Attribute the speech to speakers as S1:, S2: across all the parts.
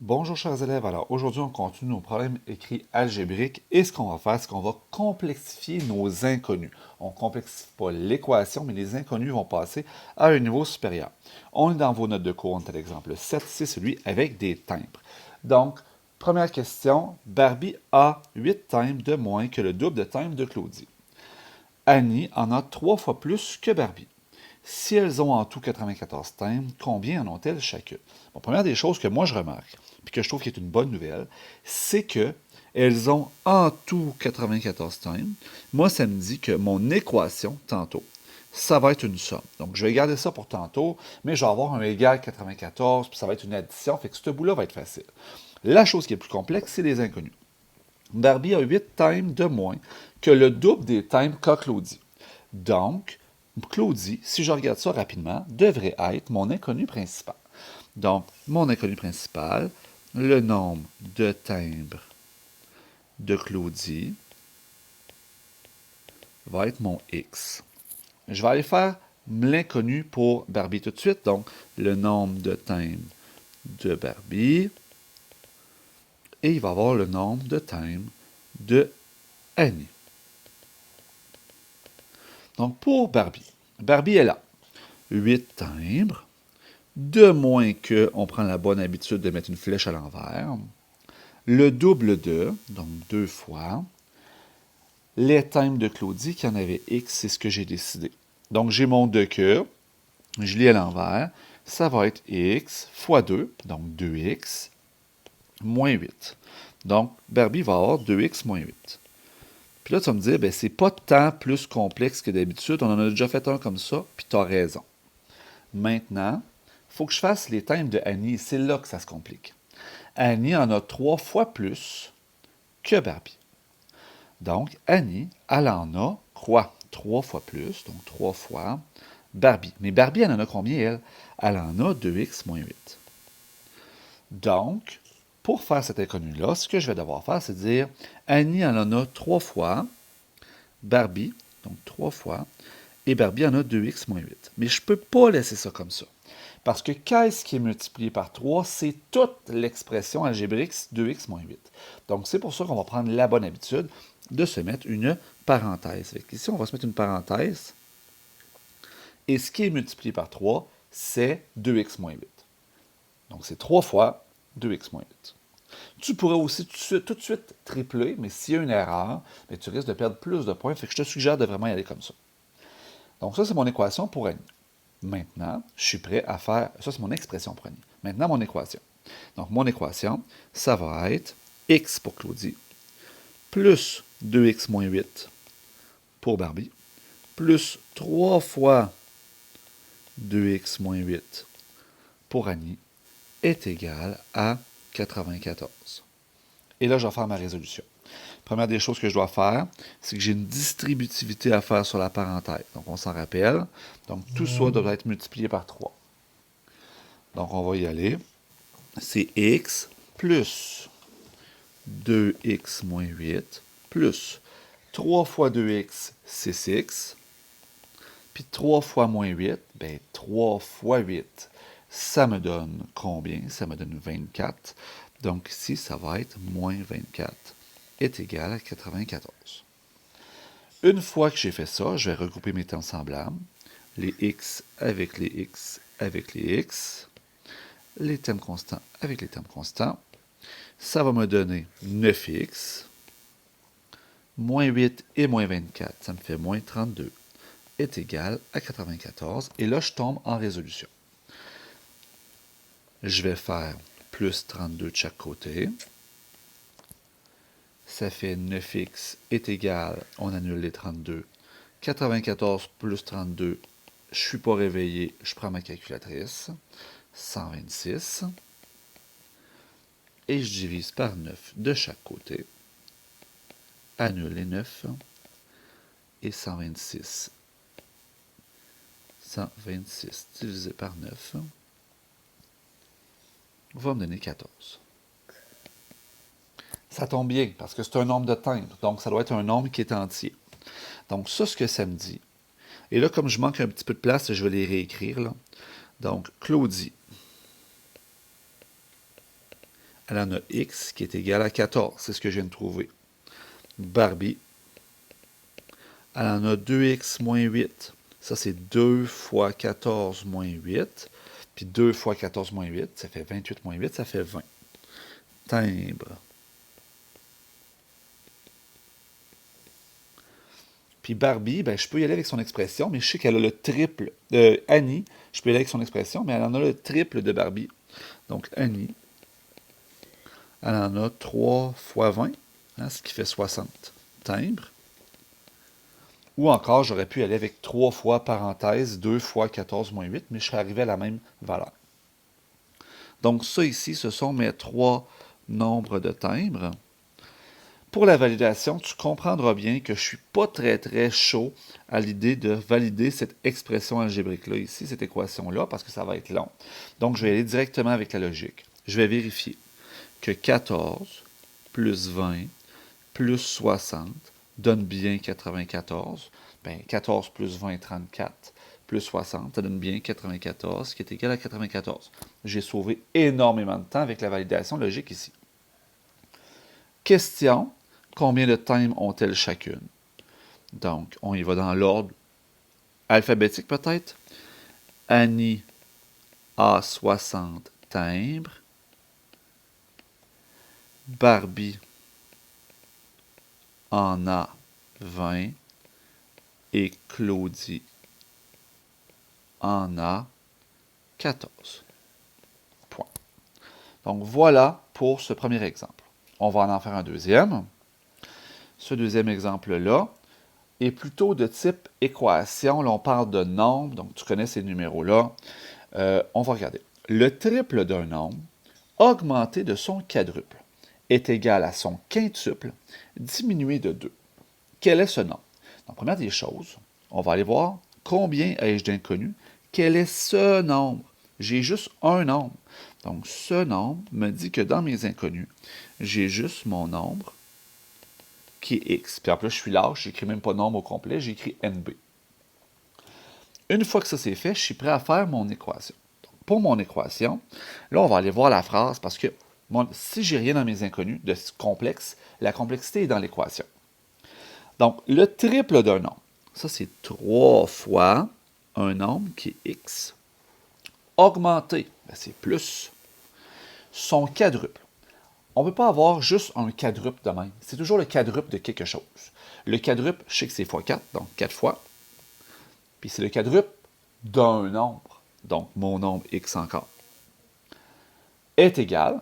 S1: Bonjour chers élèves, alors aujourd'hui on continue nos problèmes écrits algébriques et ce qu'on va faire, c'est qu'on va complexifier nos inconnus. On ne complexifie pas l'équation, mais les inconnus vont passer à un niveau supérieur. On est dans vos notes de cours, on est à l'exemple 7, c'est celui avec des timbres. Donc, première question, Barbie a 8 timbres de moins que le double de timbres de Claudie. Annie en a 3 fois plus que Barbie. Si elles ont en tout 94 timbres, combien en ont-elles chacune? Bon, première des choses que moi je remarque, puis que je trouve qui est une bonne nouvelle, c'est que elles ont en tout 94 timbres. Moi, ça me dit que mon équation, tantôt, ça va être une somme. Donc, je vais garder ça pour tantôt, mais je vais avoir un égal 94, puis ça va être une addition, fait que ce bout-là va être facile. La chose qui est plus complexe, c'est les inconnus. Barbie a 8 timbres de moins que le double des timbres qu'a Claudie. Donc, Claudie, si je regarde ça rapidement, devrait être mon inconnu principal. Donc, mon inconnu principal, le nombre de timbres de Claudie va être mon X. Je vais aller faire l'inconnu pour Barbie tout de suite. Donc, le nombre de timbres de Barbie. Et il va avoir le nombre de timbres de Annie. Donc, pour Barbie, Barbie est là. 8 timbres, de moins que, on prend la bonne habitude de mettre une flèche à l'envers, le double de, donc 2 fois, les timbres de Claudie qui en avait X, c'est ce que j'ai décidé. Donc, j'ai mon 2 que, je lis à l'envers, ça va être X fois 2, donc 2X, moins 8. Donc, Barbie va avoir 2X moins 8. Puis là, tu vas me dire, ben, c'est pas tant plus complexe que d'habitude, on en a déjà fait un comme ça, puis tu as raison. Maintenant, il faut que je fasse les timbres de Annie, c'est là que ça se complique. Annie en a 3 fois plus que Barbie. Donc, Annie, elle en a quoi? 3 fois plus, donc 3 fois Barbie. Mais Barbie, elle en a combien, elle? Elle en a 2x moins 8. Donc, pour faire cet inconnu-là, ce que je vais devoir faire, c'est dire Annie, elle en a 3 fois Barbie, donc 3 fois, et Barbie en a 2x moins 8. Mais je ne peux pas laisser ça comme ça. Parce que qu'est-ce qui est multiplié par 3? C'est toute l'expression algébrique 2x moins 8. Donc, c'est pour ça qu'on va prendre la bonne habitude de se mettre une parenthèse. Ici, on va se mettre une parenthèse. Et ce qui est multiplié par 3, c'est 2x moins 8. Donc, c'est 3 fois 2x moins 8. Tu pourrais aussi tout de suite tripler, mais s'il y a une erreur, mais tu risques de perdre plus de points. Fait que je te suggère de vraiment y aller comme ça. Donc, ça, c'est mon équation pour Annie. Maintenant, je suis prêt à faire... Ça, c'est mon expression pour Annie. Maintenant, mon équation. Donc, mon équation, ça va être x pour Claudie, plus 2x moins 8 pour Barbie, plus 3 fois 2x moins 8 pour Annie, est égal à 94. Et là, je vais faire ma résolution. Première des choses que je dois faire, c'est que j'ai une distributivité à faire sur la parenthèse. Donc, on s'en rappelle. Donc, tout ça doit être multiplié par 3. Donc, on va y aller. C'est x plus 2x moins 8 plus 3 fois 2x, 6x. Puis 3 fois moins 8, ben 3 fois 8, ça me donne combien? Ça me donne 24. Donc ici, ça va être moins 24 est égal à 94. Une fois que j'ai fait ça, je vais regrouper mes termes semblables. Les x avec les x avec les x. Les termes constants avec les termes constants. Ça va me donner 9x. Moins 8 et moins 24, ça me fait moins 32, est égal à 94. Et là, je tombe en résolution. Je vais faire plus 32 de chaque côté. Ça fait 9x est égal, on annule les 32. 94 plus 32, je ne suis pas réveillé, je prends ma calculatrice. 126. Et je divise par 9 de chaque côté. Annule les 9. Et 126. 126 divisé par 9 va me donner 14. Ça tombe bien, parce que c'est un nombre de timbres, donc ça doit être un nombre qui est entier. Donc ça, ce que ça me dit. Et là, comme je manque un petit peu de place, je vais les réécrire. Là. Donc, Claudie elle en a x qui est égal à 14. C'est ce que je viens de trouver. Barbie, elle en a 2x moins 8. Ça, c'est 2 fois 14 moins 8. Puis 2 fois 14 moins 8, ça fait 28 moins 8, ça fait 20. Timbre. Puis Barbie, ben, je peux y aller avec son expression, mais je sais qu'elle a le triple. Annie, je peux y aller avec son expression, mais elle en a le triple de Barbie. Donc Annie, elle en a 3 fois 20, hein, ce qui fait 60. Timbre. Ou encore, j'aurais pu aller avec 3 fois parenthèse, 2 fois 14 moins 8, mais je serais arrivé à la même valeur. Donc ça ici, ce sont mes 3 nombres de timbres. Pour la validation, tu comprendras bien que je ne suis pas très chaud à l'idée de valider cette expression algébrique-là ici, cette équation-là, parce que ça va être long. Donc, je vais aller directement avec la logique. Je vais vérifier que 14 plus 20 plus 60 donne bien 94. Bien, 14 plus 20, 34, plus 60, ça donne bien 94, qui est égal à 94. J'ai sauvé énormément de temps avec la validation logique ici. Question, combien de timbres ont-elles chacune? Donc, on y va dans l'ordre alphabétique peut-être. Annie a 60 timbres. Barbie en a 20. Et Claudie en a 14. Point. Donc, voilà pour ce premier exemple. On va en faire un deuxième. Ce deuxième exemple-là est plutôt de type équation. Là, on parle de nombres, donc tu connais ces numéros-là. On va regarder. Le triple d'un nombre augmenté de son quadruple est égal à son quintuple diminué de 2. Quel est ce nombre? Donc, première des choses, on va aller voir combien ai-je d'inconnus. Quel est ce nombre? J'ai juste un nombre. Donc, ce nombre me dit que dans mes inconnus, j'ai juste mon nombre qui est x. Puis en plus, je suis lâche, je n'écris même pas nombre au complet, j'écris NB. Une fois que ça c'est fait, je suis prêt à faire mon équation. Donc, pour mon équation, là, on va aller voir la phrase parce que si j'ai rien dans mes inconnus de complexe, la complexité est dans l'équation. Donc, le triple d'un nombre, ça c'est 3 fois un nombre qui est x. Augmenté, ben, c'est plus. Son quadruple. On ne peut pas avoir juste un quadruple de même. C'est toujours le quadruple de quelque chose. Le quadruple, je sais que c'est x 4, donc 4 fois. Puis c'est le quadruple d'un nombre. Donc mon nombre x encore. Est égal,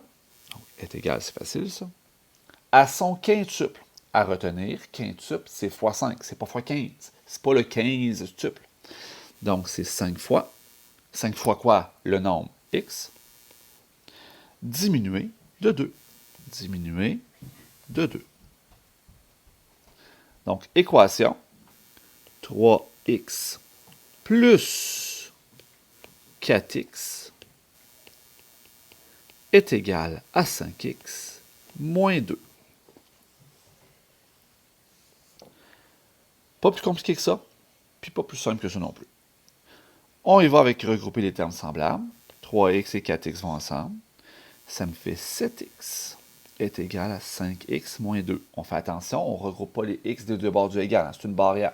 S1: donc est égal, c'est facile ça, à son quintuple. À retenir, quintuple, c'est x 5, c'est pas x 15. C'est pas le 15 tuple. Donc c'est 5 fois. 5 fois quoi? Le nombre x. Diminué de 2. Diminué de 2. Donc, équation 3x plus 4x est égal à 5x moins 2. Pas plus compliqué que ça, puis pas plus simple que ça non plus. On y va avec regrouper les termes semblables. 3x et 4x vont ensemble. Ça me fait 7x est égal à 5x moins 2. On fait attention, on ne regroupe pas les x des deux bords du égal, c'est une barrière.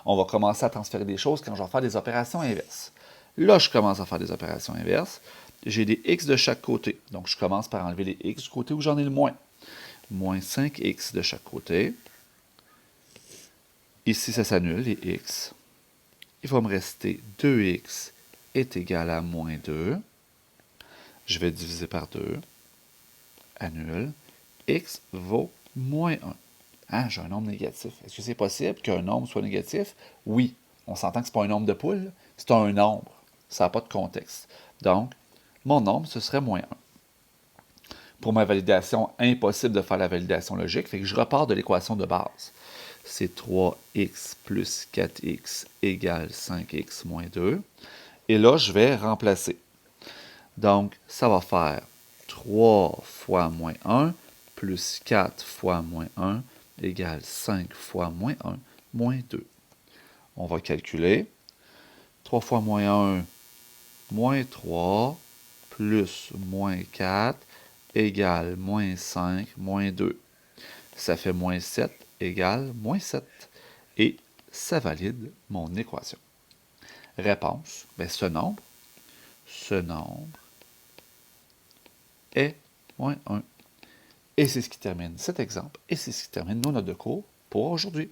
S1: On va commencer à transférer des choses quand je vais faire des opérations inverses. Là, je commence à faire des opérations inverses. J'ai des x de chaque côté. Donc, je commence par enlever les x du côté où j'en ai le moins. Moins 5x de chaque côté. Ici, ça s'annule, les x. Il va me rester 2x est égal à moins 2. Je vais diviser par 2. Annule. X vaut moins 1. Ah, j'ai un nombre négatif. Est-ce que c'est possible qu'un nombre soit négatif? Oui. On s'entend que ce n'est pas un nombre de poules, c'est un nombre. Ça n'a pas de contexte. Donc, mon nombre, ce serait moins 1. Pour ma validation, impossible de faire la validation logique, fait que je repars de l'équation de base. C'est 3x plus 4x égale 5x moins 2. Et là, je vais remplacer. Donc, ça va faire 3 fois moins 1 plus 4 fois moins 1 égale 5 fois moins 1 moins 2. On va calculer. 3 fois moins 1, moins 3, plus moins 4, égale moins 5 moins 2. Ça fait moins 7 égale moins 7. Et ça valide mon équation. Réponse, bien, ce nombre est moins 1. Et c'est ce qui termine cet exemple, et c'est ce qui termine nos notes de cours pour aujourd'hui.